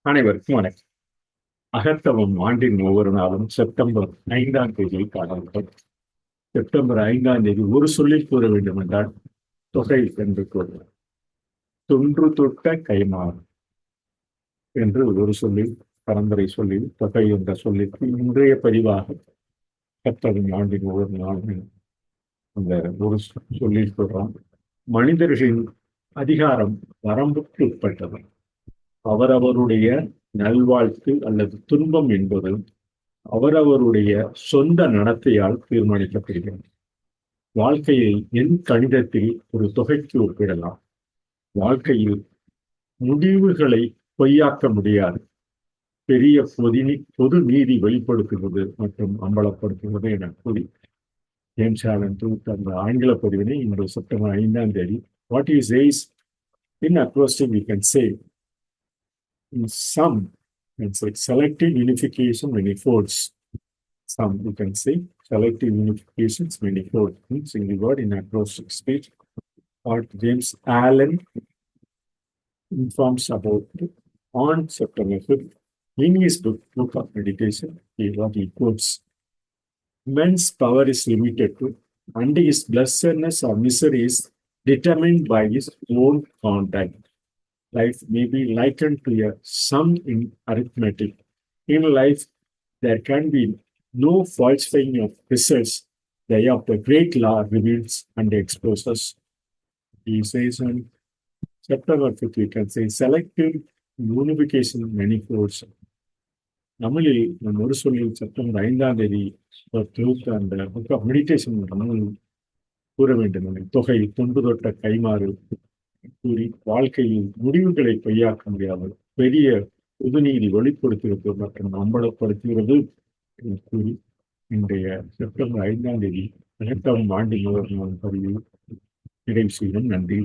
அனைவருக்கும் வணக்கம். அகத்தவம் ஆண்டின் ஒவ்வொரு நாளும் செப்டம்பர் 5ஆம் தேதியை காணப்படும். செப்டம்பர் 5ஆம் தேதி ஒரு சொல்லில் கூற வேண்டும் என்றால் தொகை என்று கூறுவோம். தொன்று தொட்ட கைமாறு என்று ஒரு சொல்லில், பரம்பரை சொல்லில் தொகை என்ற சொல்லிற்கு இன்றைய பதிவாக அகத்தவம் ஆண்டின் ஒவ்வொரு நாளும் அந்த ஒரு சொல்லில் சொல்றோம். மனிதர்களின் அதிகாரம் வரம்புக்கு உட்பட்டது. அவரவருடைய நல்வாழ்த்து அல்லது துன்பம் என்பது அவரவருடைய சொந்த நடத்தையால் தீர்மானிக்கப்படுகிறது. வாழ்க்கையை எண் கணிதத்தில் ஒரு தொகைக்கு ஒப்பிடலாம். வாழ்க்கையில் முடிவுகளை பொய்யாக்க முடியாது. பெரிய பொது நீதி வெளிப்படுத்துவது மற்றும் அம்பலப்படுத்துவது என கூறி ஜேம்ஸ் ஆலன் ட்ரூத் அந்த ஆங்கில பதிவினை இன்று செப்டம்பர் 5ஆம் தேதி what is ace in acrostic we can say in some it's like selective unification manifolds. Some you can say selective unifications manifold means in the word in acrostic speech. What James Allen informs about on September 5th in his book of meditation. What he quotes: man's power is limited to, and his blessedness or misery is determined by his own conduct. Life may be likened to a sum in arithmetic. In life, there can be no falsifying of results. The eye of the great law reveals and exposes. He says on September 5th, we can say selective unification manifolds. நம்மளில் நம் ஒரு சொல்லில் September 5ஆம் தேதி அந்த book of meditation நம்ம கூற வேண்டும். தொகை தொன்று தொட்ட கைமாறு கூறி வாழ்க்கையில் முடிவுகளை பொய்யாக்க முடியாமல் பெரிய புதுநீதி வெளிப்படுத்துகிறது மற்றும் அம்பலப்படுத்துகிறது என்று கூறி இன்றைய செப்டம்பர் 5ஆம் தேதி அகத்தவம் ஆண்டின் பதிவில் நிறைவு செய்யும். நன்றி.